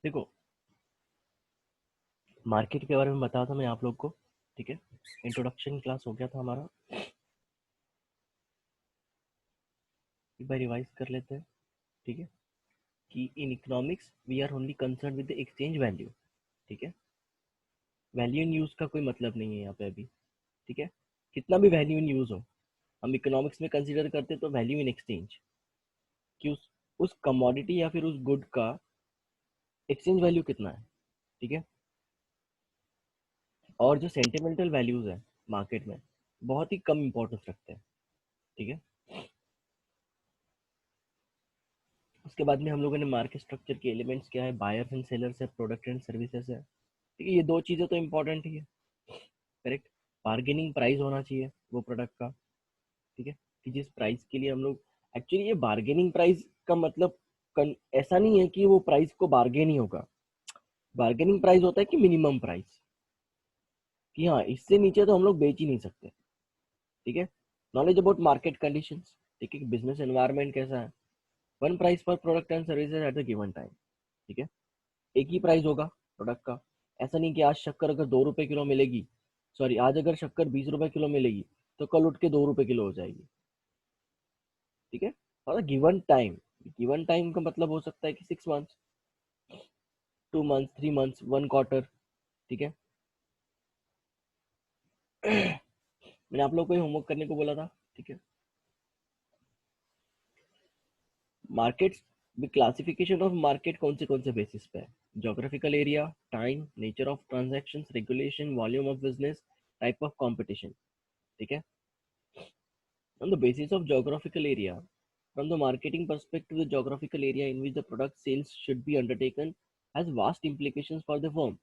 देखो, मार्केट के बारे में बताया था मैं आप लोग को। ठीक है, इंट्रोडक्शन क्लास हो गया था हमारा। एक बार रिवाइज कर लेते हैं। ठीक है, कि in economics we are only concern with the exchange value. ठीक है, वैल्यू इन यूज का कोई मतलब नहीं है यहाँ पे अभी। ठीक है, कितना भी वैल्यू इन यूज हो, हम इकोनॉमिक्स में कंसीडर करते तो वैल्यू इन एक्सचेंज, कि उस कमोडिटी या फिर उस गुड का एक्सचेंज वैल्यू कितना है। ठीक है, और जो सेंटिमेंटल वैल्यूज है मार्केट में, बहुत ही कम इंपॉर्टेंस रखते हैं। ठीक है, उसके बाद में हम लोगों ने मार्केट स्ट्रक्चर के एलिमेंट्स क्या है, बायर्स एंड सेलर्स है, प्रोडक्ट एंड सर्विसेज है। ठीक है, ये दो चीजें तो इंपॉर्टेंट ही है। करेक्ट, बार्गेनिंग प्राइस होना चाहिए वो प्रोडक्ट का। ठीक है, कि जिस प्राइस के लिए हम लोग, एक्चुअली ये बार्गेनिंग प्राइस का मतलब ऐसा नहीं है कि वो प्राइस को बार्गेन ही होगा। बार्गेनिंग प्राइस होता है कि मिनिमम प्राइस, कि हाँ इससे नीचे तो हम लोग बेच ही नहीं सकते। ठीक है, नॉलेज अबाउट मार्केट कंडीशंस। ठीक है, बिजनेस एनवायरनमेंट कैसा है, वन प्राइस पर product and services at the given time. ठीक है, एक ही प्राइस होगा प्रोडक्ट का। ऐसा नहीं कि आज शक्कर अगर 2 रुपए किलो मिलेगी, सॉरी आज अगर शक्कर 20 रुपए किलो मिलेगी तो कल उठ के 2 रुपए किलो हो जाएगी। ठीक है, और गिवन टाइम, गिवन टाइम का मतलब हो सकता है कि 6 मंथ्स, 2 मंथ्स, 3 मंथ्स, 1 क्वार्टर। ठीक है, मैंने आप लोग को होमवर्क करने को बोला था। ठीक है, मार्केट्स, क्लासिफिकेशन ऑफ मार्केट कौन से बेसिस पे है, geographical area, time, nature of transactions, regulation, volume of business, type of competition. ठीक है, on the basis of geographical area, from the marketing perspective, the geographical area in which the product sales should be undertaken has vast implications for the firm.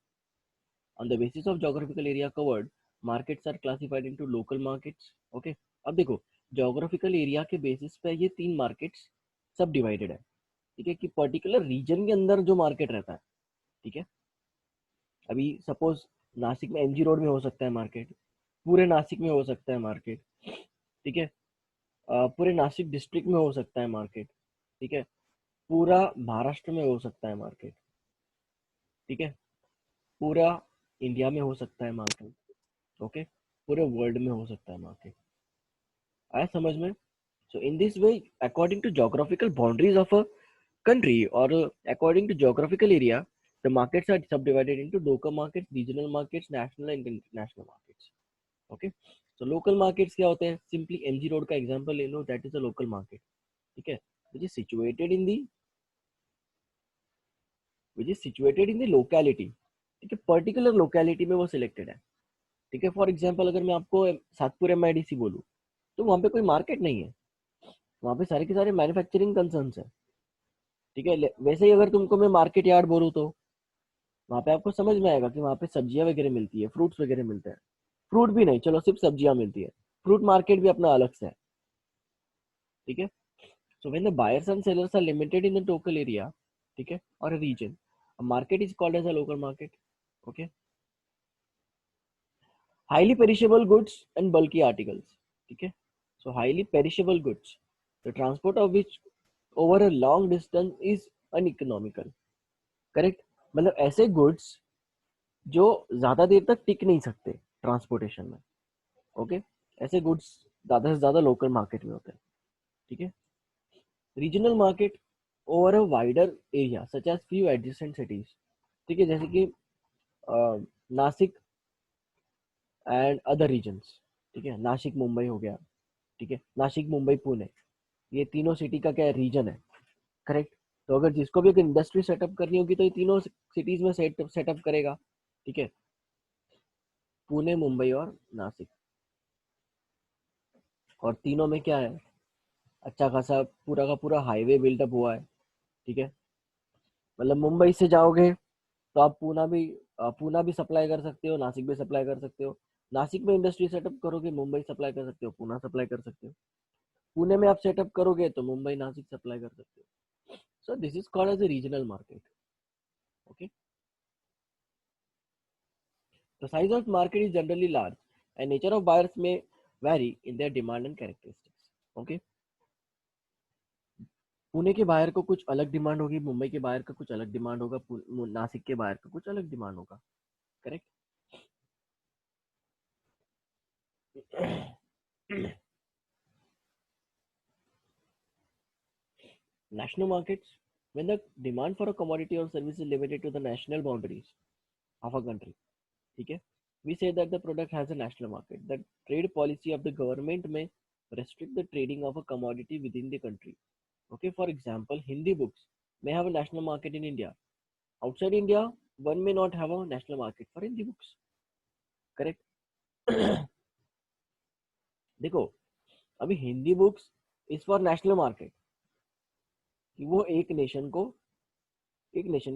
On the basis of geographical area covered, markets are classified into local markets. Okay, अब देखो, geographical area के basis पे ये 3 markets सब divided है। ठीक है, कि पर्टिकुलर रीजन के अंदर जो मार्केट रहता है। ठीक है, अभी सपोज नासिक में एमजी रोड में हो सकता है मार्केट, पूरे नासिक में हो सकता है मार्केट। ठीक है, पूरे नासिक डिस्ट्रिक्ट में हो सकता है मार्केट। ठीक है, पूरा महाराष्ट्र में हो सकता है मार्केट। ठीक है, पूरा इंडिया में हो सकता है मार्केट। ओके, पूरे वर्ल्ड में हो सकता है मार्केट। आया समझ में? So in this way, according to geographical boundaries of a country or according to geographical area, the markets are subdivided into local markets, regional markets, national and international markets. Okay, so local markets क्या होते हैं, simply mg road का example ले लो, that is a local market. ठीक है, which is situated in the, locality. ठीक है, particular locality में वो सिलेक्टेड है। ठीक है, फॉर एग्जाम्पल अगर मैं आपको सातपुर एमआईडीसी बोलूँ, तो वहाँ पे कोई मार्केट नहीं है, वहाँ पे सारे के सारे मैन्युफैक्चरिंग कंसर्न्स है। ठीक है, वैसे ही अगर तुमको मैं मार्केट यार्ड बोलूँ तो वहाँ पे आपको समझ में आएगा कि वहाँ पे सब्जियां वगैरह मिलती है, फ्रूट्स वगैरह मिलते हैं। फ्रूट भी नहीं, चलो सिर्फ सब्जियां मिलती है, फ्रूट मार्केट भी अपना अलग से है। ठीक है, so when the buyers and sellers are limited in the local area, ठीक है, और region, market is called as a local market. Okay, highly perishable goods and bulky articles. ठीक है, so highly perishable goods, the transport of which over a long distance is uneconomical. Correct, मतलब ऐसे goods जो ज्यादा देर तक टिक नहीं सकते transportation में। ओके, ऐसे गुड्स ज्यादा से ज्यादा लोकल मार्केट में होते हैं। ठीक है, regional market over a wider area such as few adjacent cities. ठीक है, जैसे कि नासिक एंड अदर रीजन्स। ठीक है, नासिक मुंबई हो गया। ठीक है, नासिक मुंबई पुणे, ये तीनों सिटी का क्या रीजन है। करेक्ट, तो अगर जिसको भी अगर इंडस्ट्री सेटअप करनी होगी तो ये तीनों सिटीज में सेटअप करेगा। ठीक है, पुणे, मुंबई और नासिक, और तीनों में क्या है, अच्छा खासा पूरा का पूरा हाईवे बिल्डअप हुआ है। ठीक है, मतलब मुंबई से जाओगे तो आप पूना भी सप्लाई कर सकते हो, नासिक भी सप्लाई कर सकते हो। नासिक में इंडस्ट्री सेटअप करोगे, मुंबई सप्लाई कर सकते हो, पूना सप्लाई कर सकते हो। पुणे में आप सेटअप करोगे तो मुंबई नासिक सप्लाई कर सकते हो। So this is called as a regional market. Okay, the size of market is generally large and nature of buyers में vary in their demand and characteristics. Okay, Pune के बाहर को कुछ अलग डिमांड होगी, मुंबई के बाहर का कुछ अलग डिमांड होगा, नासिक के बाहर का कुछ अलग डिमांड होगा। Correct. National markets, when the demand for a commodity or service is limited to the national boundaries of a country, okay, we say that the product has a national market. The trade policy of the government may restrict the trading of a commodity within the country. Okay, for example, Hindi books may have a national market in India. Outside India, one may not have a national market for Hindi books. Correct. देखो, अभी Hindi books is for national market, कि वो एक nation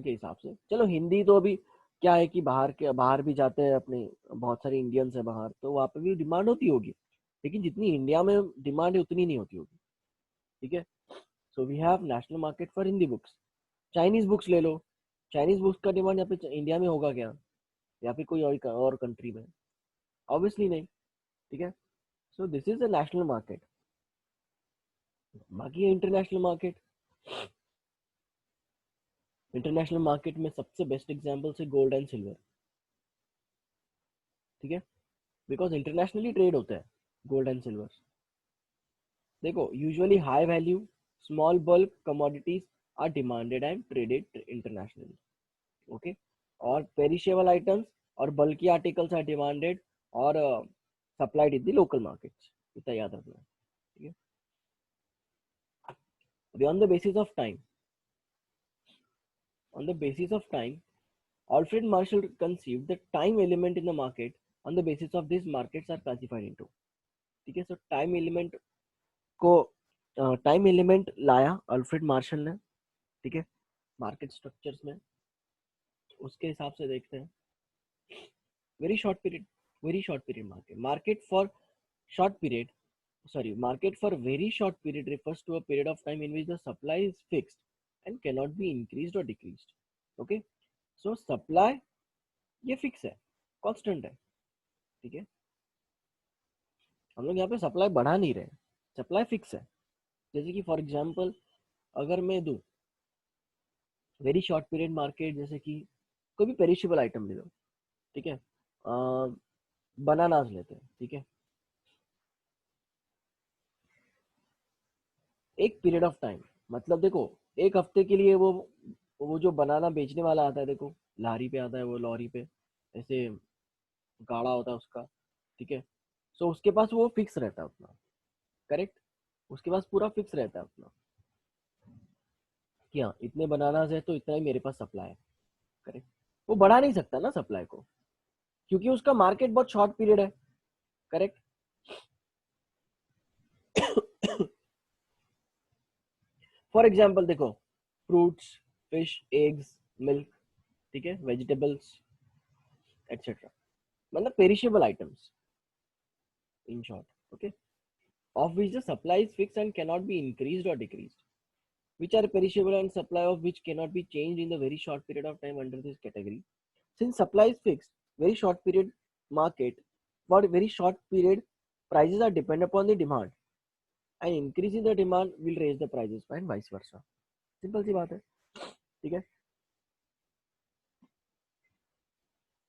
के हिसाब से, चलो हिंदी तो अभी क्या है कि बाहर भी जाते हैं अपने, बहुत सारे इंडियंस है बाहर, तो वहाँ पे भी डिमांड होती होगी, लेकिन जितनी इंडिया में डिमांड है उतनी नहीं होती होगी। ठीक है, so we have national market for Hindi books. Chinese books ले लो, चाइनीज बुक्स का डिमांड यहाँ पे इंडिया में होगा क्या, या फिर कोई और कंट्री में? ऑब्वियसली नहीं। ठीक है, so this is the national market. बाकी है इंटरनेशनल मार्केट। इंटरनेशनल मार्केट में सबसे बेस्ट एग्जांपल है गोल्ड एंड सिल्वर। ठीक है, बिकॉज इंटरनेशनली ट्रेड होता है गोल्ड एंड सिल्वर। देखो, usually high value small bulk commodities are demanded and traded internationally. Okay, और पेरिशेबल आइटम्स और बल्की आर्टिकल्स आर डिमांडेड और supplied in the local markets. इतना याद रखना है। ठीक है, अभी on the basis of time, on the basis of time, Alfred Marshall conceived the time element in the market. On the basis of this, markets are classified into। ठीक है, सो time element को टाइम एलिमेंट लाया Alfred Marshall ने। ठीक है, market structures में, उसके हिसाब से देखते हैं। Very short period, very short period market, market for short period, sorry, market for very short period refers to a period of time in which the supply is fixed and cannot be increased or decreased। okay, so supply ये fix है, constant है। ठीक है, हम लोग यहाँ पे supply बढ़ा नहीं रहे, सप्लाई फिक्स है। जैसे कि फॉर एग्जांपल अगर मैं दूं वेरी शॉर्ट पीरियड मार्केट, जैसे कि कोई भी पेरिशेबल आइटम ले लो। ठीक है, बनानास लेते हैं। ठीक है, एक पीरियड ऑफ टाइम, मतलब देखो एक हफ्ते के लिए वो जो बनाना बेचने वाला आता है, देखो लारी पे आता है, वो लॉरी पे ऐसे गाड़ा होता है उसका। ठीक है, सो उसके पास वो फिक्स रहता है अपना। करेक्ट, उसके पास पूरा फिक्स रहता है अपना, क्या इतने बनानास है तो इतना ही मेरे पास सप्लाई है। करेक्ट, वो बढ़ा नहीं सकता ना सप्लाई को, क्योंकि उसका मार्केट बहुत शॉर्ट पीरियड है। करेक्ट, फॉर एग्जाम्पल देखो, फ्रूट्स, फिश, एग्स, मिल्क, ठीक है, वेजिटेबल्स एक्सेट्रा, मतलब perishable items in short. Okay, of which the supply is fixed and cannot be increased or decreased, which are perishable and supply of which cannot be changed in the very short period of time under this category. Since supply is fixed, very short period market, for very short period prices are dependent upon the demand, and increasing the demand will raise the prices and vice versa। Simple सी बात है। ठीक है,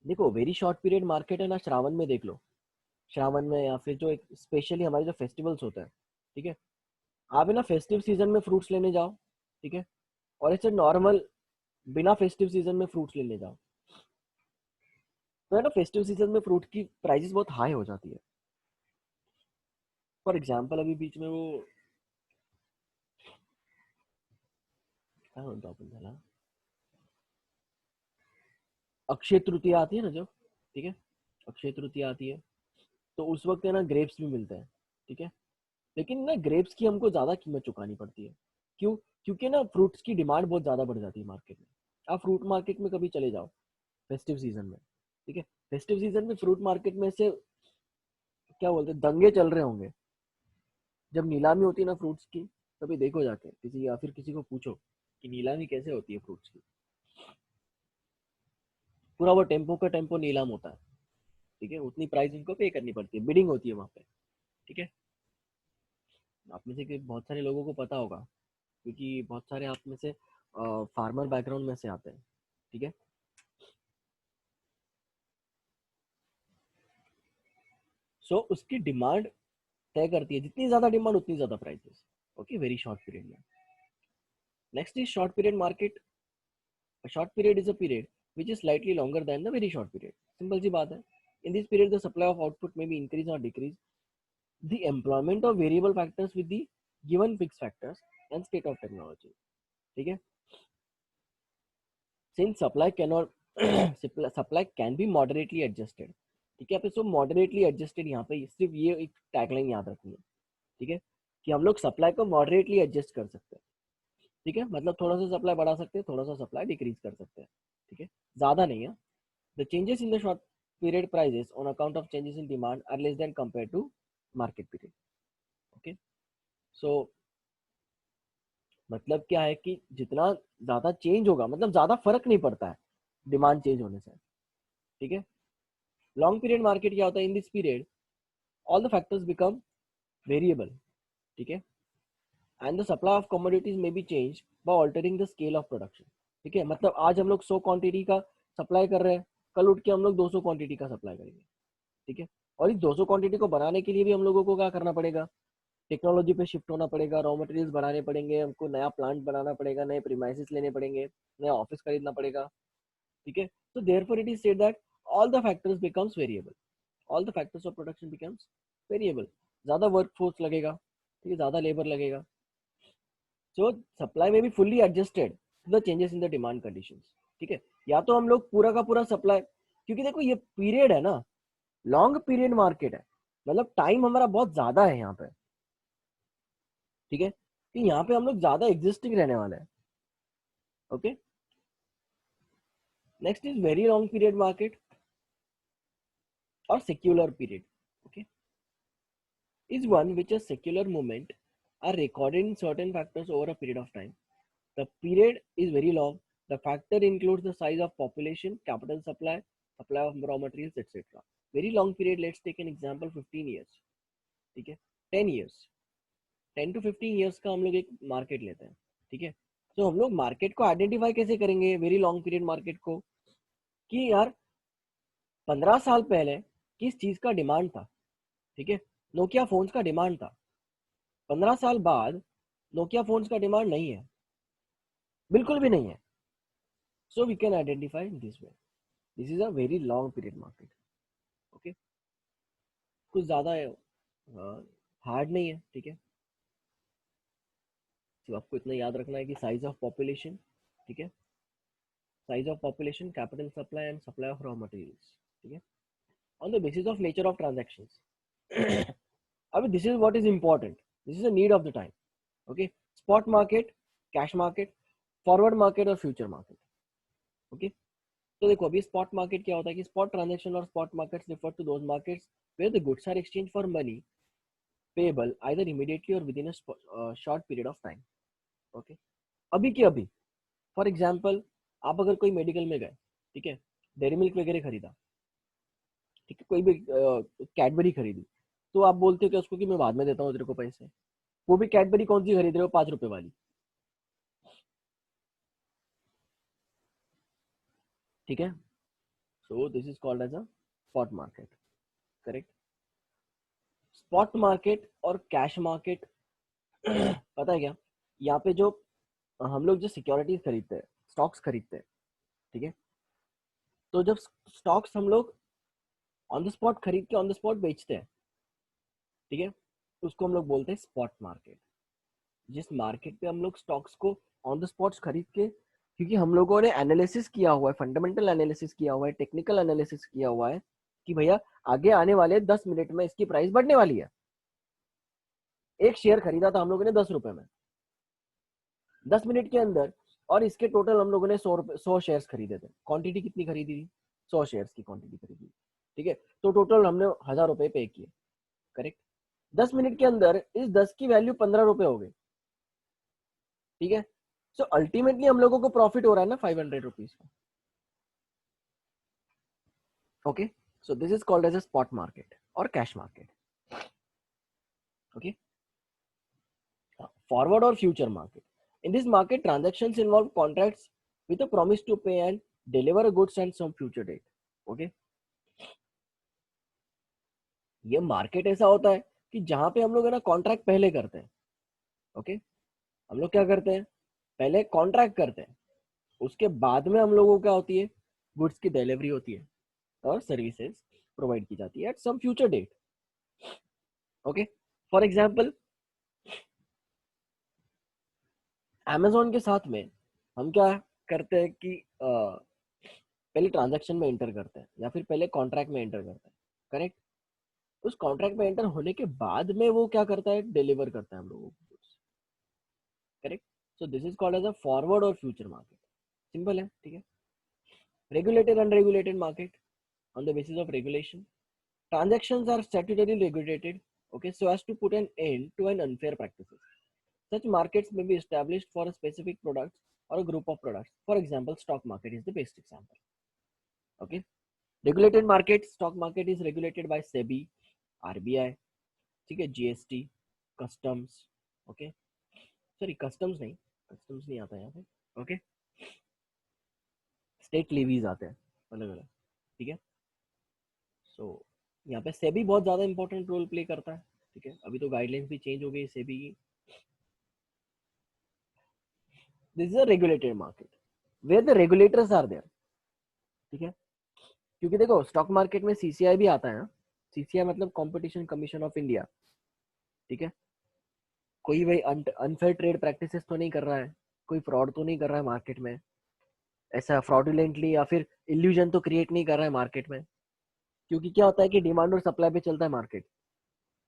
देखो very short period market है ना, श्रावण में देख लो, श्रावण में या फिर जो एक स्पेशली हमारे जो फेस्टिवल्स होते हैं। ठीक है, आप है ना फेस्टिव सीजन में फ्रूट्स लेने जाओ। ठीक है, और ऐसे नॉर्मल बिना फेस्टिव सीजन में फ्रूट्स लेने जाओ, तो है ना फेस्टिव सीजन में फ्रूट की प्राइसेस बहुत हाई हो जाती है। फॉर एग्जांपल अभी बीच में वो क्या बोलता हूँ अपन त्याला, अक्षय तृतीया आती है ना जो, ठीक है, अक्षय तृतीया आती है, तो उस वक्त है ना ग्रेप्स भी मिलते हैं। ठीक है, लेकिन ना ग्रेप्स की हमको ज्यादा कीमत चुकानी पड़ती है। क्यों? क्योंकि ना फ्रूट्स की डिमांड बहुत ज्यादा बढ़ जाती है मार्केट में। आप फ्रूट मार्केट में कभी चले जाओ फेस्टिव सीजन में। ठीक है, फेस्टिव सीजन में फ्रूट मार्केट में से क्या बोलते हैं, दंगे चल रहे होंगे। जब नीलामी होती है ना फ्रूट्स की, कभी देखो जाके किसी, या फिर किसी को पूछो कि नीलामी कैसे होती है फ्रूट्स की। पूरा वो टेम्पो का टेम्पो नीलाम होता है। ठीक है, उतनी प्राइस उनको पे करनी पड़ती है, बिडिंग होती है वहाँ पे। ठीक है, आप में से बहुत सारे लोगों को पता होगा। क्योंकि बहुत सारे आप में से फार्मर बैकग्राउंड में से आते हैं, ठीक है। सो उसकी डिमांड तय करती है, जितनी ज्यादा डिमांड उतनी ज्यादा prices. Okay, very short period में। Next is short period market. Short period is a period which is slightly longer than the very short period. Simple सी बात है। In this period, the supply of output may be increase or decrease. The employment of variable factors with the given fixed factors and state of technology. ठीक है। Since supply cannot supply can be moderately adjusted. ठीक है, आप इसको moderately adjusted यहाँ पे सिर्फ ये एक टैगलाइन याद रखनी है, ठीक है, कि हम लोग सप्लाई को मॉडरेटली एडजस्ट कर सकते हैं। ठीक है, मतलब थोड़ा सा सप्लाई बढ़ा सकते हैं, थोड़ा सा सप्लाई डिक्रीज कर सकते हैं, ठीक है, ज्यादा नहीं है। The changes in the short period prices on account of changes in demand are less than compare to market period. Okay, so मतलब क्या है कि जितना ज्यादा चेंज होगा, मतलब ज्यादा फर्क नहीं पड़ता है डिमांड चेंज होने से, ठीक है। लॉन्ग पीरियड मार्केट क्या होता है, in this period all the factors become variable, ठीक है, and the supply of commodities may be change by altering the scale of production. ठीक है, मतलब आज हम लोग 100 क्वांटिटी का सप्लाई कर रहे हैं, कल उठ के हम लोग 200 क्वांटिटी का सप्लाई करेंगे, ठीक है। और इस 200 क्वांटिटी को बनाने के लिए भी हम लोगों को क्या करना पड़ेगा, टेक्नोलॉजी पे शिफ्ट होना पड़ेगा, रॉ मटेरियल्स बढ़ाने पड़ेंगे, हमको नया प्लांट बनाना पड़ेगा, नए प्रीमाइसेस लेने पड़ेंगे, नया ऑफिस खरीदना पड़ेगा, ठीक है। तो therefore it is said that all the factors becomes variable, all the factors of production becomes variable. ज्यादा वर्क फोर्स लगेगा, ठीक है, ज्यादा लेबर लगेगा। सो सप्लाई में भी fully adjusted to the changes in the demand conditions, ठीक है। या तो हम लोग पूरा का पूरा सप्लाई, क्योंकि देखो ये पीरियड है ना, लॉन्ग पीरियड मार्केट है, मतलब टाइम हमारा बहुत ज्यादा है यहाँ पे, ठीक है, कि यहाँ पे हम लोग ज्यादा एग्जिस्टिंग रहने वाले हैं। Okay, next is very long period market और secular period. Okay, is one which a secular movement are recorded in certain factors over a period of time. The period is very long. The factor includes the size of population, capital supply, supply of raw materials, etc. Very long period. Let's take an example. 15 years. ठीक है, 10 years, 10 to 15 years का हम लोग एक market लेते हैं, ठीक है। तो हम लोग मार्केट को आइडेंटिफाई कैसे करेंगे, वेरी लॉन्ग पीरियड मार्केट को, कि यार 15 साल पहले किस चीज का डिमांड था, ठीक है, नोकिया फोन्स का डिमांड था। 15 साल बाद नोकिया फोन्स का डिमांड नहीं है, बिल्कुल भी नहीं है। So we can identify in this way, this is a very long period market. Okay, कुछ ज्यादा हार्ड नहीं है, ठीक है। तो आपको इतना याद रखना है कि साइज ऑफ पॉपुलेशन, ठीक है, size of population, capital supply and supply of raw materials, ठीक है, on the basis of nature of transactions. अब this is what is important, this is a need of the time. Okay, spot market, cash market, forward market और future market. Okay, तो देखो अभी spot market क्या होता है कि spot transaction और spot markets refer to those markets where the goods are exchange for money payable either immediately or within a short period of time. Okay, अभी के अभी, फॉर एग्जांपल आप अगर कोई मेडिकल में गए, ठीक है, डेयरी मिल्क वगैरह खरीदा, ठीक है, कोई भी कैडबरी खरीदी, तो आप बोलते हो कि उसको कि मैं बाद में देता हूँ तेरे को पैसे। वो भी कैडबरी कौन सी खरीद रहे हो, 5 रुपए वाली, ठीक है। So this is called as a spot market, correct. Spot market और कैश मार्केट पता है क्या, यहाँ पे जो हम लोग जो सिक्योरिटीज खरीदते हैं, स्टॉक्स खरीदते हैं, ठीक है, तो जब स्टॉक्स हम लोग ऑन द स्पॉट खरीद के ऑन द स्पॉट बेचते हैं, ठीक है, तो उसको हम लोग बोलते हैं स्पॉट मार्केट। जिस मार्केट पे हम लोग स्टॉक्स को ऑन द स्पॉट खरीद के, क्योंकि हम लोगों ने एनालिसिस किया हुआ है, फंडामेंटल एनालिसिस किया हुआ है, टेक्निकल एनालिसिस किया हुआ है कि भैया आगे आने वाले 10 मिनट में इसकी प्राइस बढ़ने वाली है। एक शेयर खरीदा था हम लोगों ने 10 रुपए में, 10 मिनट के अंदर, और इसके टोटल हम लोगों ने 100 शेयर्स खरीदे थे। क्वांटिटी कितनी खरीदी थी, 100 शेयर्स की क्वांटिटी खरीदी, ठीक है, तो टोटल हमने 1000 रुपए पे किए, करेक्ट। 10 मिनट के अंदर इस 10 की वैल्यू 15 रुपए हो गई, ठीक है। सो अल्टीमेटली हम लोगों को प्रॉफिट हो रहा है ना 500 रुपीज का। Okay, so this is called as a spot market और कैश मार्केट। ओके, फॉरवर्ड और future market. In this market, transactions involve contracts with a promise to pay and deliver a goods and some future date. Okay, ये market ऐसा होता है कि जहां पे हम लोग है ना कॉन्ट्रैक्ट पहले करते हैं. ओके, हम लोग क्या करते हैं, पहले कॉन्ट्रैक्ट करते हैं, उसके बाद में हम लोगों को क्या होती है, गुड्स की डिलीवरी होती है और सर्विसेज प्रोवाइड की जाती है at some future date. Okay, for example Amazon के साथ में हम क्या करते हैं कि पहले ट्रांजैक्शन में एंटर करते हैं या फिर पहले कॉन्ट्रैक्ट में एंटर करते हैं. करेक्ट. उस कॉन्ट्रैक्ट में एंटर होने के बाद में वो क्या करता है, डिलीवर करता है हम लोगों को. Correct. So this is called as a forward और फ्यूचर मार्केट. सिंपल है. ठीक है. Regulated unregulated market. On the basis of regulation, transactions are statutorily regulated, okay, so as to put an end to an unfair practices. Such markets may be established for a specific product or a group of products. For example, stock market is the best example. Okay, regulated market, stock market is regulated by SEBI, RBI, ठीक है, GST, customs. Okay, sorry, customs नहीं आता यहाँ पे. Okay, state levies आते हैं अलग अलग. ठीक है. सो यहाँ पे सेबी बहुत ज्यादा इंपॉर्टेंट रोल प्ले करता है. ठीक है, अभी तो गाइडलाइंस भी चेंज हो गई सेबी की. This is a regulated market where the regulators are there. ठीक है, क्योंकि देखो स्टॉक मार्केट में सीसीआई भी आता है ना. सीसीआई मतलब कंपटीशन कमीशन ऑफ इंडिया. ठीक है, कोई भाई अनफेयर ट्रेड प्रैक्टिसेस तो नहीं कर रहा है, कोई फ्रॉड तो नहीं कर रहा है मार्केट में, ऐसा फ्रॉडुलेंटली या फिर इल्यूजन तो क्रिएट नहीं कर रहा है मार्केट में. क्योंकि क्या होता है कि डिमांड और सप्लाई पे चलता है मार्केट.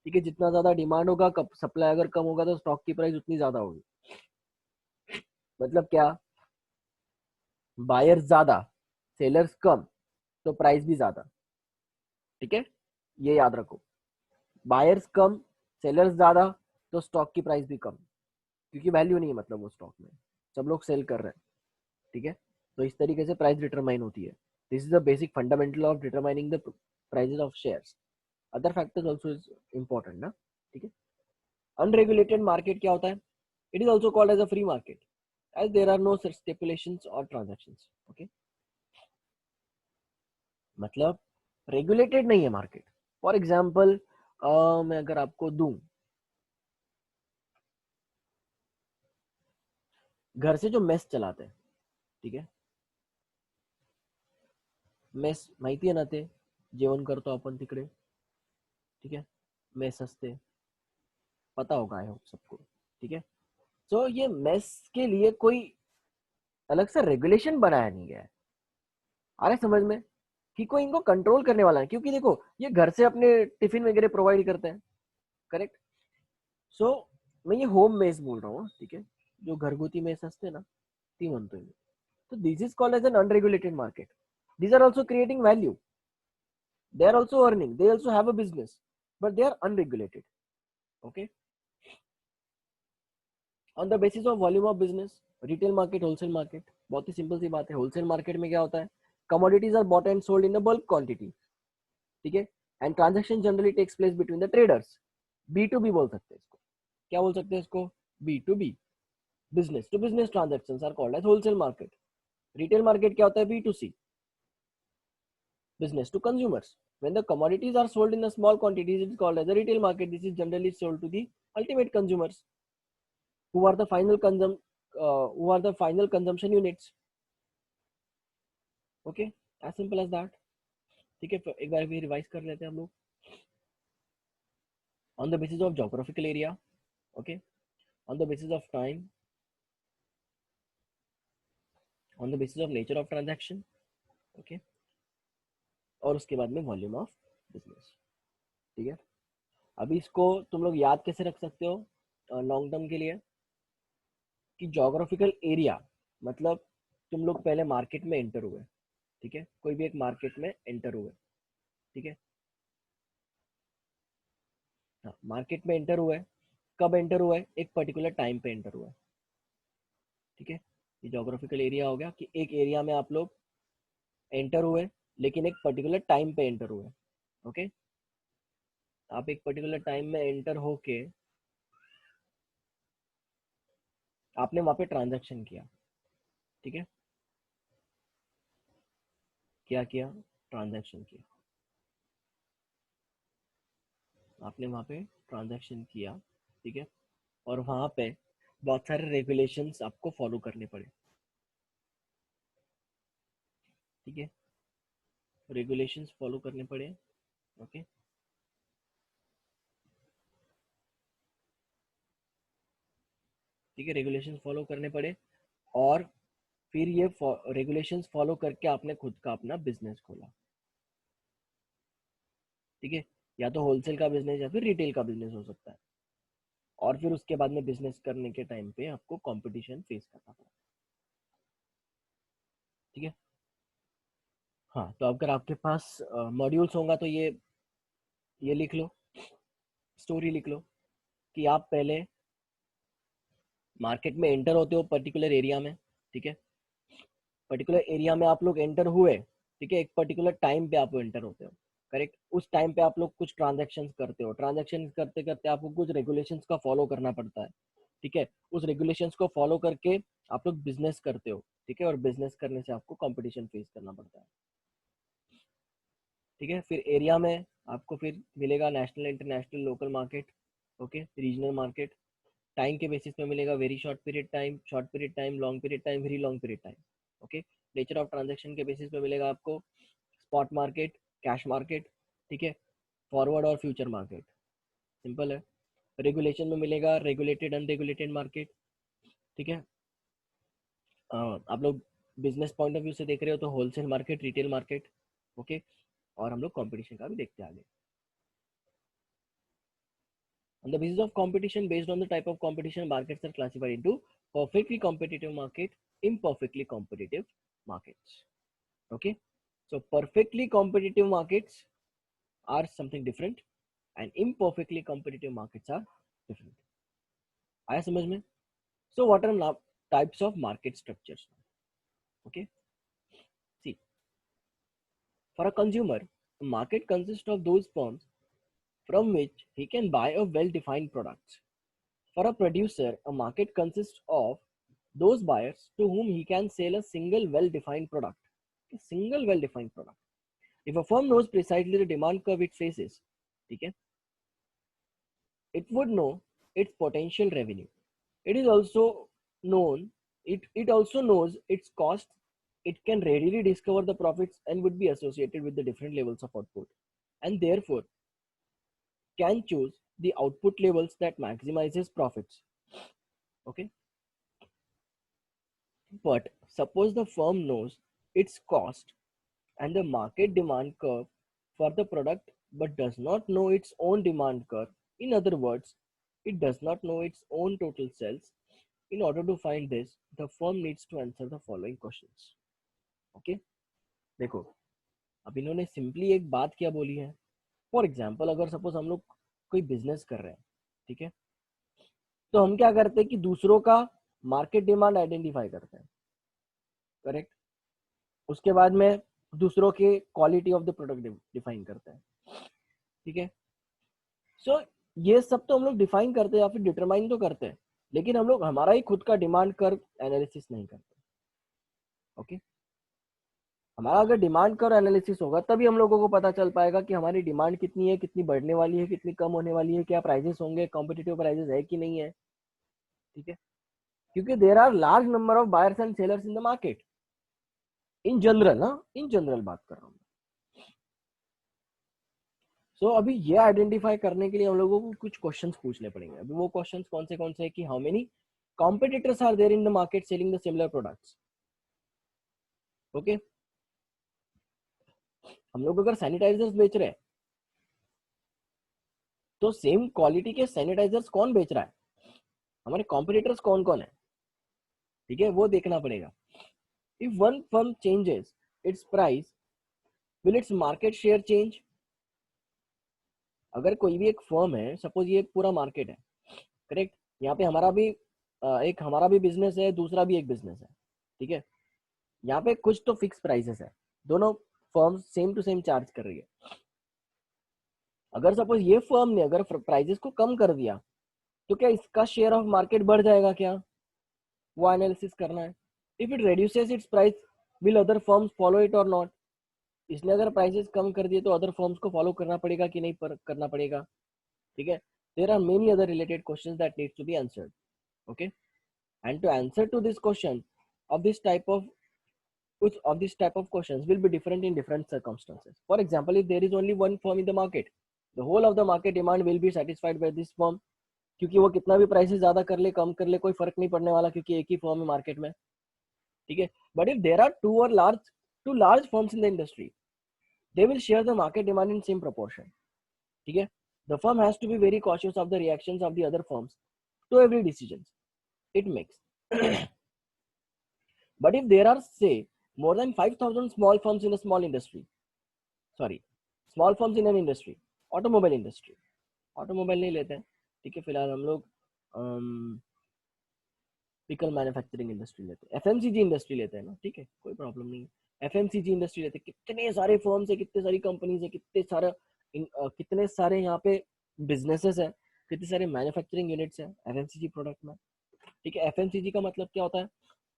ठीक है, जितना ज्यादा डिमांड होगा, सप्लाई अगर कम होगा तो स्टॉक की प्राइस उतनी ज्यादा होगी. मतलब क्या, बायर्स ज्यादा, सेलर्स कम, तो प्राइस भी ज्यादा. ठीक है, ये याद रखो. बायर्स कम, सेलर्स ज्यादा, तो स्टॉक की प्राइस भी कम, क्योंकि वैल्यू नहीं है मतलब वो स्टॉक में, सब लोग सेल कर रहे हैं. ठीक है, तो इस तरीके से प्राइस डिटरमाइन होती है. This is the basic fundamental of determining the prices of shares. Other factors also is important ना. ठीक है. अनरेगुलेटेड मार्केट क्या होता है, it is also called as a free market as there are no such stipulations or transactions. Okay, मतलब regulated नहीं है market. For example मैं अगर आपको दूं, घर से जो मेस चलाते हैं, ठीक है, मेस माहिती आहे ना, ते जेवण करतो आपण तिकडे. ठीक है, मेस असते, पता होगा आई होप सबको. ठीक है, तो ये मेस के लिए कोई अलग से रेगुलेशन बनाया नहीं गया है. आ रहा है समझ में, कि कोई इनको कंट्रोल करने वाला है, क्योंकि देखो ये घर से अपने टिफिन वगैरह प्रोवाइड करते हैं. करेक्ट. सो मैं ये होम मेस बोल रहा हूँ. ठीक है, जो घरगुती मेस असते ना, ती म्हणतोय मी. So this is called as an unregulated market. These are also creating value. They are also earning. They also have a business, but they are unregulated. Okay. On the basis of volume of business, retail market, wholesale market. बहुत ही simple सी बात है. Wholesale market में क्या होता है, commodities are bought and sold in a bulk quantity. ठीक है, and transaction generally takes place between the traders. B2B बोल सकते हैं इसको. क्या बोल सकते हैं इसको, B2B. Business to business transactions are called as wholesale market. Retail market क्या होता है, B2C. Business to consumers. When the commodities are sold in a small quantities, it is called as a retail market. This is generally sold to the ultimate consumers, who are the final consumption units. Okay, as simple as that. ठीक है, एक बार फिर revise कर लेते हैं हम लोग. On the basis of geographical area, okay, on the basis of time, on the basis of nature of transaction, okay, और उसके बाद में वॉल्यूम ऑफ बिजनेस. ठीक है, अभी इसको तुम लोग याद कैसे रख सकते हो लॉन्ग टर्म के लिए, कि जोग्राफिकल एरिया मतलब तुम लोग पहले मार्केट में एंटर हुए. ठीक है, कोई भी एक मार्केट में एंटर हुए. ठीक है, हाँ, मार्केट में एंटर हुए, कब एंटर हुआ है, एक पर्टिकुलर टाइम पे एंटर हुआ है. ठीक है, ये जोग्राफिकल एरिया हो गया कि एक एरिया में आप लोग एंटर हुए, लेकिन एक पर्टिकुलर टाइम पे एंटर हुए. ओके, आप एक पर्टिकुलर टाइम में एंटर होके आपने वहां पे ट्रांजैक्शन किया, ठीक है, क्या किया, ट्रांजैक्शन किया, आपने वहां पे ट्रांजैक्शन किया, ठीक है, और वहां पे बहुत सारे रेगुलेशंस आपको फॉलो करने पड़े, ठीक है, रेगुलेशंस फॉलो करने पड़े, ओके, ठीक है, रेगुलेशंस फॉलो करने पड़े, और फिर ये रेगुलेशंस फॉलो करके आपने खुद का अपना बिजनेस खोला, ठीक है, या तो होलसेल का बिजनेस या फिर रिटेल का बिजनेस हो सकता है, और फिर उसके बाद में बिजनेस करने के टाइम पे आपको कंपटीशन फेस करना पड़ा, ठीक है। हाँ, तो अगर आपके पास मॉड्यूल्स होगा तो ये लिख लो, स्टोरी लिख लो कि आप पहले मार्केट में एंटर होते हो पर्टिकुलर एरिया में, ठीक है, पर्टिकुलर एरिया में आप लोग एंटर हुए, ठीक है, एक पर्टिकुलर टाइम पे आप एंटर होते हो, करेक्ट, उस टाइम पे आप लोग कुछ ट्रांजेक्शन करते हो, ट्रांजेक्शन करते करते आपको कुछ रेगुलेशंस का फॉलो करना पड़ता है, ठीक है, उस रेगुलेशंस को फॉलो करके आप लोग बिजनेस करते हो, ठीक है, और बिजनेस करने से आपको कंपटीशन फेस करना पड़ता है, ठीक है, फिर एरिया में आपको फिर मिलेगा national, international, local market, okay, regional market, time के बेसिस पे मिलेगा very short period time, short period time, long period time, very long period time, okay, nature of transaction के बेसिस पे मिलेगा आपको स्पॉट मार्केट, कैश मार्केट, ठीक है, forward और फ्यूचर मार्केट, सिंपल है। रेगुलेशन में मिलेगा रेगुलेटेड, अनरेगुलेटेड मार्केट, ठीक है, आप लोग बिजनेस पॉइंट ऑफ व्यू से देख रहे हो तो wholesale market, retail market, okay, और हम लोग कंपटीशन का भी देखते हैं आगे। On the basis of competition, based on the type of competition, markets are classified into perfectly competitive market, imperfectly competitive markets. Okay, so perfectly competitive markets are something different, and imperfectly competitive markets are different. आया समझ में? So what are now types of market structures? Okay, see, for a consumer, a market consists of those firms from which he can buy a well-defined product. For a producer, a market consists of those buyers to whom he can sell a single well-defined product. A single well-defined product. If a firm knows precisely the demand curve it faces, okay, it would know its potential revenue. It is also known, it also knows its cost. It can readily discover the profits and would be associated with the different levels of output, and therefore can choose the output levels that maximizes profits. Okay, but suppose the firm knows its cost and the market demand curve for the product but does not know its own demand curve. In other words, it does not know its own total sales. In order to find this, the firm needs to answer the following questions. Okay, देखो, अब इन्होंने simply एक बात क्या बोली है। For example, अगर suppose हम लोग कोई बिजनेस कर रहे हैं, ठीक है, तो हम क्या करते हैं कि दूसरों का मार्केट डिमांड आइडेंटिफाई करते हैं, करेक्ट, उसके बाद में दूसरों के quality of the product define करते हैं, ठीक है, सो ये सब तो हम लोग डिफाइन करते हैं या फिर डिटरमाइन तो करते हैं, लेकिन हम लोग हमारा ही खुद का डिमांड कर्व एनालिसिस नहीं करते, ओके, हमारा अगर डिमांड कर्व एनालिसिस होगा तभी हम लोगों को पता चल पाएगा कि हमारी डिमांड कितनी है, कितनी बढ़ने वाली है, कितनी कम होने वाली है, क्या प्राइजेस होंगे, कॉम्पिटिटिव प्राइजेस है कि नहीं है, ठीक है, क्योंकि there are large number of buyers and sellers in the market, in general, हाँ, इन जनरल बात कर रहा हूँ। सो अभी ये आइडेंटिफाई करने के लिए हम लोगों को कुछ क्वेश्चंस पूछने पड़ेंगे। अभी वो क्वेश्चंस कौन से हैं कि how many competitors are there in the market selling the similar products, okay, हम लोग अगर सैनिटाइजर्स बेच रहे हैं तो सेम क्वालिटी के सैनिटाइजर्स कौन बेच रहा है, हमारे कॉम्पिटिटर्स कौन कौन है, ठीक है, वो देखना पड़ेगा। If one firm changes it's price, will its market share change? अगर कोई भी एक फर्म है, सपोज ये एक पूरा मार्केट है, करेक्ट, यहाँ पे हमारा भी एक हमारा भी बिजनेस है, दूसरा भी एक बिजनेस है, ठीक है, यहाँ पे कुछ तो फिक्स प्राइसेस है, दोनों firm same to same charge कर रही है। अगर सपोज ये फर्म ने अगर प्राइसेस को कम कर दिया तो क्या इसका शेयर ऑफ मार्केट बढ़ जाएगा क्या? वो एनालिसिस करना है. If it reduces its price, will other firms follow it or not? इसने अगर प्राइसेस कम कर दिए तो अदर फर्म्स को फॉलो करना पड़ेगा कि नहीं करना पड़ेगा. ठीक है. There are many other related questions that needs to be answered. Okay. And to answer to this question of this type of which of this type of questions will be different in different circumstances. For example, if there is only one firm in the market, the whole of the market demand will be satisfied by this firm. क्योंकि वो कितना भी prices ज्यादा कर ले कम कर ले कोई फर्क नहीं पड़ने वाला क्योंकि एक ही फर्म है मार्केट में. ठीक है. But if there are two large firms in the industry, they will share the market demand in same proportion. ठीक है. The firm has to be very cautious of the reactions of the other firms to every decision it makes. But if there are, say, more than 5,000 small firms in a small industry, small firms in an industry, automobile industry, automobile नहीं लेते हैं. ठीक है. फिलहाल हम लोग vehicle manufacturing industry लेते हैं, एफएमसीजी इंडस्ट्री लेते हैं ना. ठीक है. कोई प्रॉब्लम नहीं है. एफएमसीजी इंडस्ट्री लेते हैं. कितने सारे फर्म्स है, कितने सारी कंपनीज है, कितने सारे यहाँ पे बिजनेसेस है, कितने सारे मैन्युफैक्चरिंग यूनिट्स है एफएमसीजी प्रोडक्ट में. ठीक है. एफएमसीजी का मतलब क्या होता है?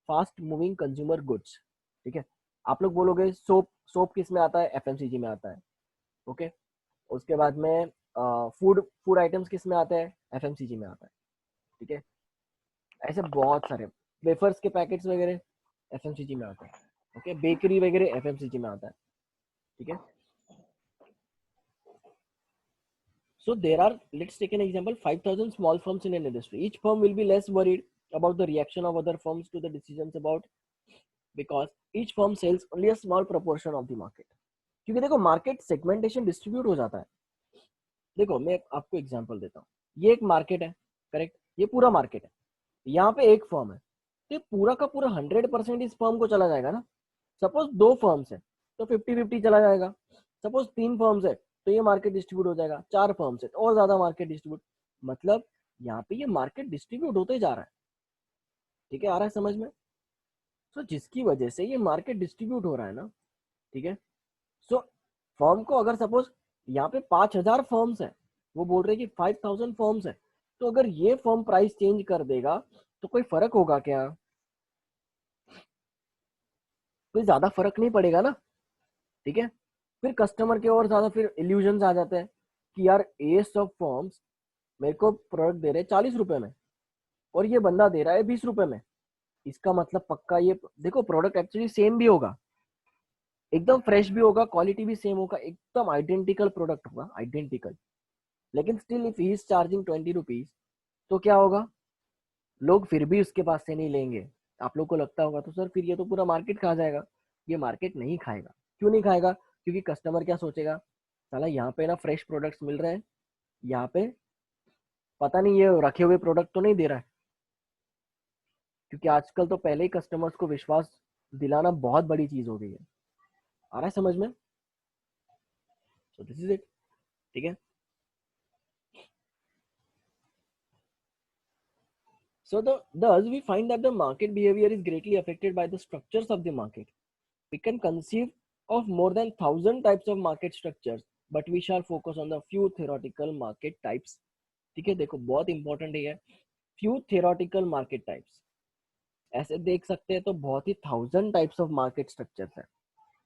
Fast moving consumer goods. ठीक है. आप लोग बोलोगे सोप किस में आता है? एफएमसीजी में आता है. ओके. उसके बाद में फूड आइटम्स किस में आते हैं? एफएमसीजी में आता है. ठीक है. ऐसे बहुत सारे वेफर्स के पैकेट्स वगैरह एफएमसीजी में आता है. ओके. बेकरी वगैरह एफएमसीजी में आता है. ठीक है. So there are, let's take an example, 5,000 small firms in an industry. Each firm will be less worried about the reaction of other firms to the decisions about, because each firm sells only a small proportion of the market. क्योंकि देखो market segmentation distribute हो जाता है. देखो मैं आपको example देता हूँ. ये एक मार्केट है, करेक्ट. ये पूरा मार्केट है. यहाँ पे एक फर्म है तो पूरा का पूरा 100% इस फर्म को चला जाएगा ना. सपोज 2 फर्म्स है तो 50-50 चला जाएगा. सपोज 3 फर्म्स है तो ये मार्केट डिस्ट्रीब्यूट हो जाएगा. 4 फर्म्स है तो और ज्यादा मार्केट डिस्ट्रीब्यूट. मतलब यहाँ पे ये मार्केट डिस्ट्रीब्यूट होते जा रहा है. ठीक है. आ रहा है समझ में? सो जिसकी वजह से ये मार्केट डिस्ट्रीब्यूट हो रहा है ना. ठीक है. सो फर्म को अगर सपोज यहाँ पे 5,000 फर्म्स है, वो बोल रहे हैं कि 5,000 फर्म्स है, तो अगर ये फर्म प्राइस चेंज कर देगा तो कोई फर्क होगा क्या? कोई ज्यादा फर्क नहीं पड़ेगा ना. ठीक है. फिर कस्टमर के और ज्यादा फिर इल्यूजन आ जाते हैं कि यार ये सब फर्म्स मेरे को प्रोडक्ट दे रहे हैं 40 रुपए में और ये बंदा दे रहा है 20 रुपए में. इसका मतलब पक्का ये देखो प्रोडक्ट एक्चुअली सेम भी होगा, एकदम फ्रेश भी होगा, क्वालिटी भी सेम होगा, एकदम आइडेंटिकल प्रोडक्ट होगा, आइडेंटिकल. लेकिन still if he is charging 20 rupees तो क्या होगा? लोग फिर भी उसके पास से नहीं लेंगे. आप लोग को लगता होगा तो सर फिर ये तो पूरा मार्केट खा जाएगा. ये मार्केट नहीं खाएगा. क्यों नहीं खाएगा? क्योंकि कस्टमर क्या सोचेगा, साला यहाँ पे ना फ्रेश प्रोडक्ट्स मिल रहे हैं, यहाँ पे पता नहीं ये रखे हुए प्रोडक्ट तो नहीं दे रहा है. क्योंकि आजकल तो पहले ही कस्टमर्स को विश्वास दिलाना बहुत बड़ी चीज हो गई है. आ रहा है समझ में? सो दिस इज इट. ठीक है. So thus we find that the market behavior is greatly affected by the structures of the market. We can conceive of more than 1,000 types of market structures, but we shall focus on the few theoretical market types. ठीक है. देखो बहुत important है few theoretical market types. ऐसे देख सकते हैं तो बहुत ही 1,000 टाइप्स ऑफ मार्केट स्ट्रक्चर्स है.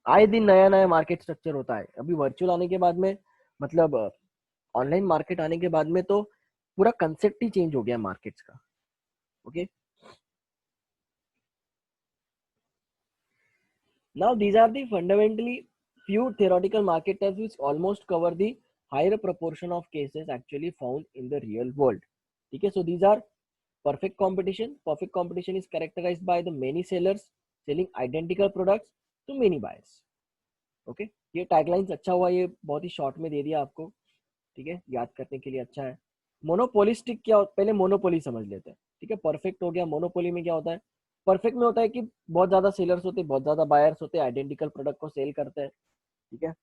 आए दिन नया नया मार्केट स्ट्रक्चर होता है. अभी वर्चुअल आने के बाद में, मतलब ऑनलाइन मार्केट आने के बाद में तो पूरा कंसेप्ट ही चेंज हो गया मार्केट्स का. Okay. Now these are the fundamentally few theoretical market types which almost cover the higher proportion of cases actually found in the real world. ठीक है. So these are perfect competition. Perfect competition is characterized by the many sellers selling identical products to many buyers. Okay. ये taglines अच्छा हुआ, ये बहुत ही short में दे दिया आपको. ठीक है. याद करने के लिए अच्छा है. मोनोपोलिस्टिक क्या, पहले मोनोपोली समझ लेते हैं. ठीक है. परफेक्ट हो गया. मोनोपोली में क्या होता है? परफेक्ट में होता है कि बहुत ज्यादा सेलर्स होते हैं, बहुत ज्यादा बायर्स होते हैं, आइडेंटिकल प्रोडक्ट को सेल करते हैं. ठीक है.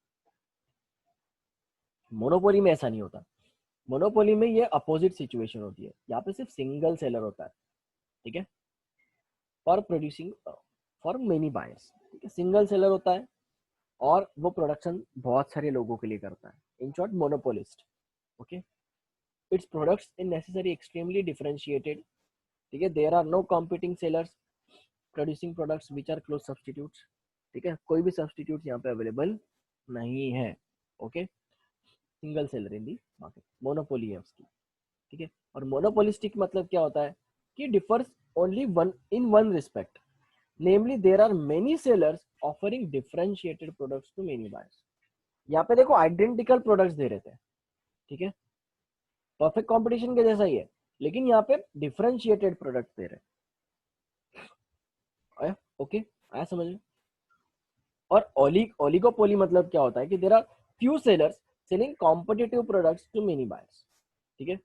मोनोपोली में ऐसा नहीं होता. मोनोपोली में ये अपोजिट सिचुएशन होती है. यहाँ पे सिर्फ सिंगल सेलर होता है. ठीक है. For producing for many buyers. ठीक है. सिंगल सेलर होता है और वो प्रोडक्शन बहुत सारे लोगों के लिए करता है. In short monopolist. Okay. Its products in necessary extremely differentiated. ठीक है, there are no competing sellers producing products which are close substitutes, ठीक है, कोई भी सब्सटीट्यूट यहाँ पे अवेलेबल नहीं है, ओके, सिंगल सेलर इन दी मार्केट, मोनोपोली है उसकी, ठीक है। और मोनोपोलिस्टिक मतलब क्या होता है कि differs only one in one respect, namely there are many sellers offering differentiated products to many buyers. यहाँ पे देखो आइडेंटिकल प्रोडक्ट्स दे रहे थे, ठीक है, परफेक्ट कंपटीशन के जैसा ही है, लेकिन यहाँ पे डिफरेंशिएटेड प्रोडक्ट्स दे रहे हैं, ओके, आया समझ में। और ओलिगोपोली मतलब क्या होता है कि there are few sellers selling competitive products to many buyers, ठीक है,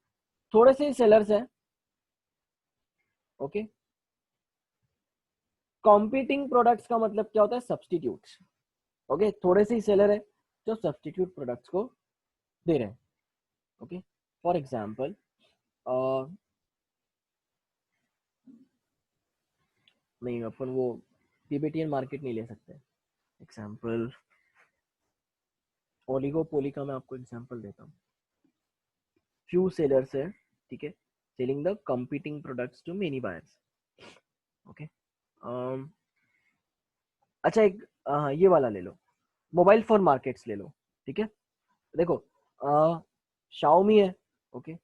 थोड़े से सेलर्स हैं, ओके। कॉम्पिटिंग प्रोडक्ट्स का मतलब क्या होता है, सब्सटीट्यूट्स, ओके, थोड़े से ही सेलर है जो सब्सटीट्यूट प्रोडक्ट्स को दे रहे हैं, ओके। फॉर एग्जाम्पल नहीं, अपन वो टिबेटियन मार्केट नहीं ले सकते, एग्जाम्पल ओलिगोपोली का मैं आपको एग्जाम्पल देता हूँ, फ्यू सेलर्स है, ठीक है, selling the competing products to many buyers, okay. अच्छा एक ये वाला ले लो, मोबाइल फोन मार्केट्स ले लो, ठीक है, देखो शाओमी है, ओके,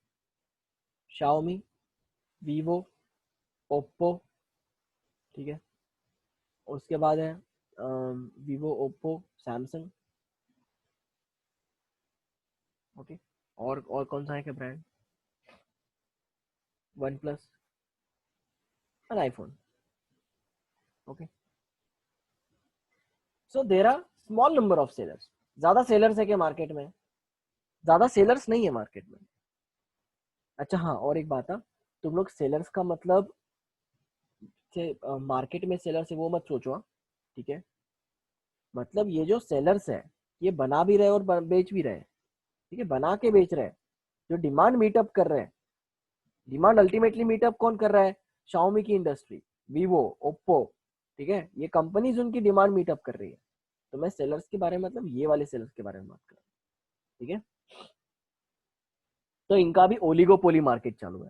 शाओमी, वीवो, ओप्पो, ठीक है, उसके बाद है वीवो, ओप्पो, सैमसंग, ओके, और कौन सा है क्या ब्रांड, वन प्लस और iPhone, okay. So there are small number of sellers, ज्यादा सेलर्स है क्या मार्केट में, ज्यादा सेलर्स नहीं है मार्केट में। अच्छा हाँ, और एक बात है, तुम लोग सेलर्स का मतलब से मार्केट में सेलर से वो मत सोचो, हाँ, ठीक है, मतलब ये जो सेलर्स है ये बना भी रहे और बेच भी रहे, ठीक है, बना के बेच रहे हैं, जो डिमांड मीटअप कर रहे हैं, डिमांड अल्टीमेटली मीटअप कौन कर रहा है, शाओमी की इंडस्ट्री, वीवो, ओप्पो, ठीक है, ये कंपनीज उनकी डिमांड मीटअप कर रही है। तो मैं सेलर्स के बारे में मतलब ये वाले सेलर्स के बारे में बात कर रहा हूँ, ठीक है, तो इनका भी ओलिगोपोली मार्केट चालू है,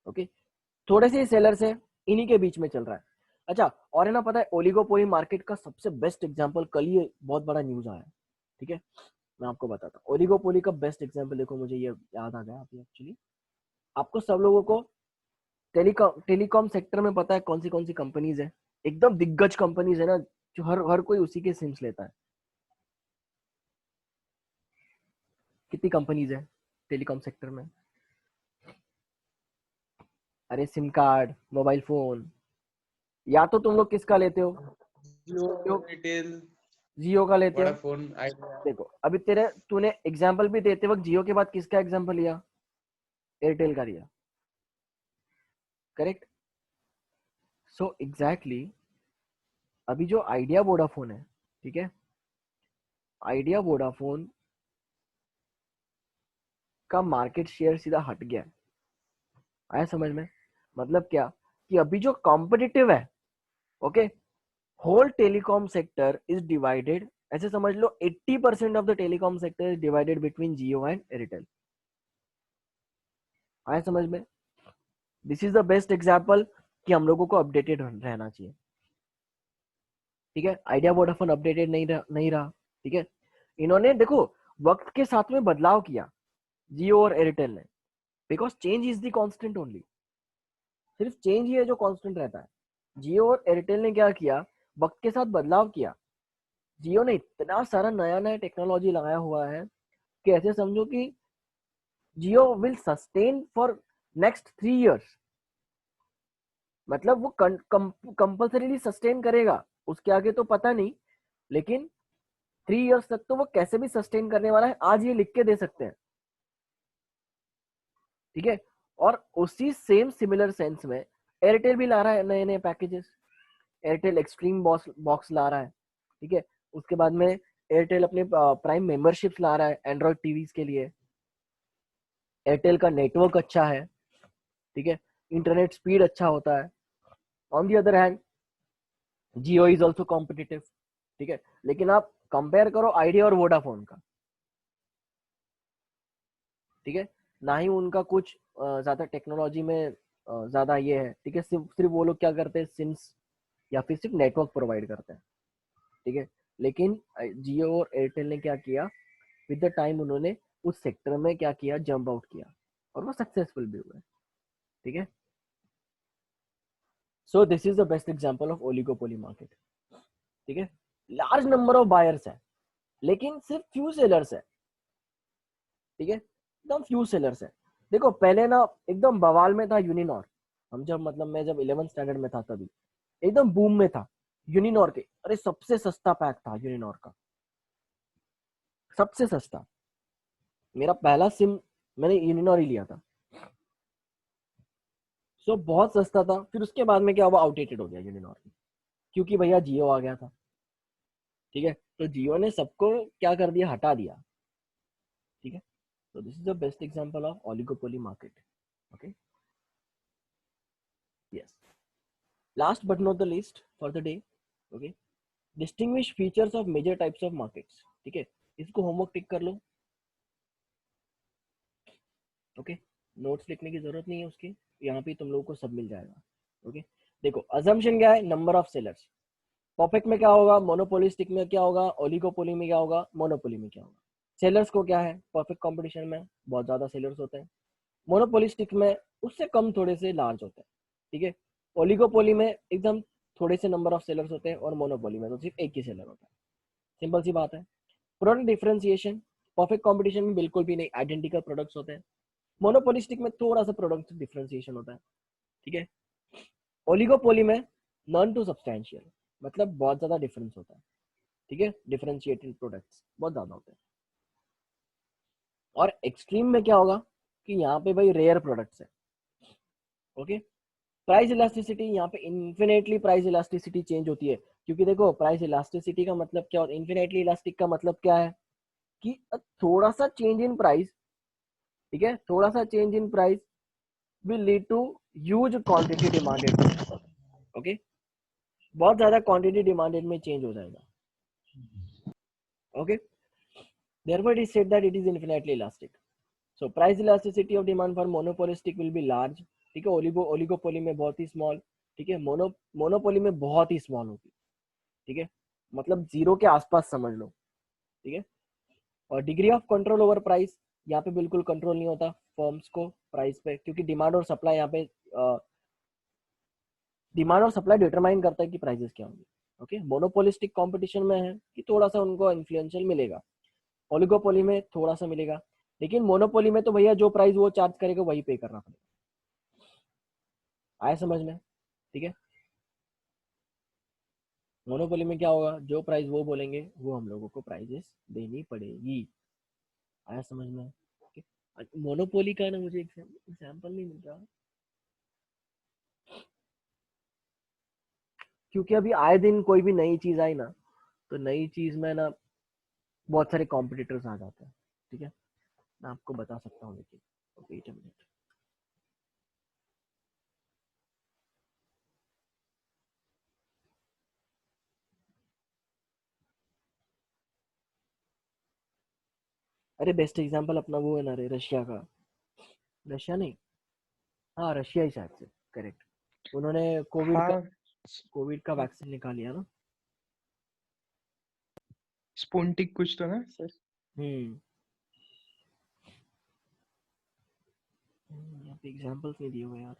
ओके, थोड़े से सेलर्स है, इन्हीं के बीच में चल रहा है। अच्छा और है ना, पता है ओलिगोपोली मार्केट का सबसे बेस्ट एग्जांपल कल ही बहुत बड़ा न्यूज आया है, ठीक है, मैं आपको बताता हूँ ओलिगोपोली का बेस्ट एग्जांपल। देखो मुझे ये याद आ गया अभी, एक्चुअली आपको सब लोगों को टेलीकॉम सेक्टर में पता है कौन सी कंपनीज है, एकदम दिग्गज कंपनीज है ना, जो हर हर कोई उसी के सिम्स लेता है। कितनी कंपनीज है टेलीकॉम सेक्टर में, अरे सिम कार्ड, मोबाइल फोन, या तो तुम लोग किसका लेते हो, जियो, जियो, एयरटेल, जियो का लेते हो। Vodafone, idea. देखो अभी तूने एग्जाम्पल भी देते वक्त जियो के बाद किसका एग्जाम्पल लिया, एयरटेल का लिया, करेक्ट। सो एग्जैक्टली अभी जो आइडिया वोडाफोन है, ठीक है, आइडिया वोडाफोन का मार्केट शेयर सीधा हट गया है, आया समझ में, मतलब क्या कि अभी जो कॉम्पिटिटिव है, okay, whole telecom sector is divided, ऐसे समझ लो 80% of the telecom sector is divided between Jio and Airtel, आया समझ में। This is the best example कि हम लोगों को अपडेटेड रहना चाहिए, ठीक है, आइडिया वोडाफोन अपडेटेड नहीं रहा, ठीक है, इन्होंने देखो वक्त के साथ में बदलाव किया जियो और एयरटेल ने, because change is the constant only, सिर्फ चेंज ही है जो कांस्टेंट रहता है। जियो और एयरटेल ने क्या किया, वक्त के साथ बदलाव किया, जियो ने इतना सारा नया नया टेक्नोलॉजी लगाया हुआ है कि ऐसे समझो कि Jio will sustain for next 3 years, मतलब वो कंपल्सरीली सस्टेन करेगा, उसके आगे तो पता नहीं, लेकिन 3 इयर्स तक तो वो कैसे भी सस्टेन करने वाला है, आज ये लिख के दे सकते हैं, ठीक है। और उसी सेम सिमिलर सेंस में एयरटेल भी ला रहा है नए नए पैकेजेस, एयरटेल एक्सट्रीम बॉक्स ला रहा है, ठीक है, उसके बाद में एयरटेल अपने प्राइम मेंबरशिप ला रहा है एंड्रॉइड टीवीज के लिए, एयरटेल का नेटवर्क अच्छा है, ठीक है, इंटरनेट स्पीड अच्छा होता है। On the other hand Jio is also competitive, ठीक है, लेकिन आप कंपेयर करो आइडिया और वोडाफोन का, ठीक है, ना ही उनका कुछ ज्यादा टेक्नोलॉजी में ज्यादा ये है, ठीक है। सिर्फ सिर्फ वो लोग क्या करते हैं, सिम्स या फिर सिर्फ नेटवर्क प्रोवाइड करते हैं, ठीक है। लेकिन जियो और एयरटेल ने क्या किया, विद द टाइम उन्होंने उस सेक्टर में क्या किया, जंप आउट किया, और वो सक्सेसफुल भी हुए, ठीक है। So this is the best example of oligopoly market, ठीक है। लार्ज नंबर ऑफ बायर्स है, लेकिन सिर्फ फ्यू सेलर्स है, ठीक है, एकदम फ्यू सेलर्स है। देखो पहले ना एकदम बवाल में था यूनिनॉर, हम जब मतलब मैं जब 11th स्टैंडर्ड में था तभी एकदम बूम में था यूनिनॉर के। अरे सबसे सस्ता पैक था यूनिनॉर का, सबसे सस्ता। मेरा पहला सिम मैंने यूनिनॉर ही लिया था। सो बहुत सस्ता था। फिर उसके बाद में क्या हुआ, आउटडेटेड हो गया यूनिनॉर, क्योंकि भैया जियो आ गया था, ठीक है। तो जियो ने सबको क्या कर दिया, हटा दिया, ठीक है। So this is the best example of oligopoly market. Okay. Yes. Last but not the least for the day. Okay. Distinguish features of major types of markets. ठीक है, इसको होमवर्क टिक कर लो। ओके, नोट्स लिखने की जरूरत नहीं है उसकी, यहाँ पे तुम लोगों को सब मिल जाएगा। ओके, देखो अजम्पशन क्या है, नंबर ऑफ सेलर्स। परफेक्ट में क्या होगा, मोनोपोलिस्टिक में क्या होगा, ओलिगोपोली में क्या होगा, मोनोपोली में क्या होगा। सेलर्स को क्या है, परफेक्ट कंपटीशन में बहुत ज्यादा सेलर्स होते हैं, मोनोपोलिस्टिक में उससे कम थोड़े से लार्ज होते हैं, ठीक है। ओलिगोपोली में एकदम थोड़े से नंबर ऑफ सेलर्स होते हैं, और मोनोपोली में तो सिर्फ एक ही सेलर होता है। सिंपल सी बात है। प्रोडक्ट डिफरेंशिएशन, परफेक्ट कंपटीशन में बिल्कुल भी नहीं, आइडेंटिकल प्रोडक्ट्स होते हैं। मोनोपोलिस्टिक में थोड़ा सा प्रोडक्ट डिफरेंशिएशन होता है, ठीक है। ओलिगोपोली में नॉन टू सब्सटैंशियल, मतलब बहुत ज्यादा डिफरेंस होता है, ठीक है। डिफरेंशिएटेड प्रोडक्ट्स बहुत ज्यादा होते हैं। और एक्सट्रीम में क्या होगा कि यहाँ पे भाई रेयर प्रोडक्ट्स है। ओके, प्राइस इलास्टिसिटी, यहाँ पे इन्फिनेटली प्राइस इलास्टिसिटी चेंज होती है, क्योंकि देखो प्राइस इलास्टिसिटी का मतलब क्या होता है, इन्फिनेटली इलास्टिक का मतलब क्या है कि थोड़ा सा चेंज इन प्राइस, ठीक है, थोड़ा सा change in price will lead to huge quantity demanded में। ओके, बहुत ज्यादा क्वांटिटी डिमांडेड में चेंज हो जाएगा। Okay, therefore it is said that it is infinitely elastic. So price elasticity of demand for monopolistic will be large, ठीक है। Oligopoly में बहुत ही स्मॉल, ठीक है। मोनोपोली में बहुत ही स्मॉल होगी, ठीक है, मतलब जीरो के आसपास समझ लो, ठीक है। और degree of control over price, यहाँ पे बिल्कुल कंट्रोल नहीं होता फर्म्स को प्राइस पे, क्योंकि डिमांड और सप्लाई यहाँ पे डिमांड और सप्लाई डिटरमाइन करता है कि प्राइसेस क्या होंगे। ओके, मोनोपोलिस्टिक कंपटीशन में है कि थोड़ा सा उनको इन्फ्लुएंशियल मिलेगा, ओलिगोपोली में थोड़ा सा मिलेगा, लेकिन मोनोपोली में तो भैया जो प्राइस वो चार्ज करेगा वही पे करना पड़ेगा। आया समझ में, ठीक है। मोनोपोली में क्या होगा, जो प्राइस वो बोलेंगे वो हम लोगों को प्राइजेस देनी पड़ेगी। आया समझ में, मोनोपोली का ना मुझे एग्जाम्पल नहीं मिल रहा, क्योंकि अभी आए दिन कोई भी नई चीज आई ना, तो नई चीज में ना बहुत सारे कॉम्पिटिटर्स आ जाते हैं, ठीक है। मैं आपको बता सकता हूँ, लेकिन वेट अ मिनट। अरे बेस्ट एग्जांपल अपना वो है ना रे, रशिया का। रशिया नहीं, हाँ रशिया ही शायद से, करेक्ट। उन्होंने हाँ, कोविड का वैक्सीन निकाल लिया ना। स्पुटनिक कुछ तो ना सर। हम्म, यहाँ पे एग्जांपल्स नहीं दिए हुए यार।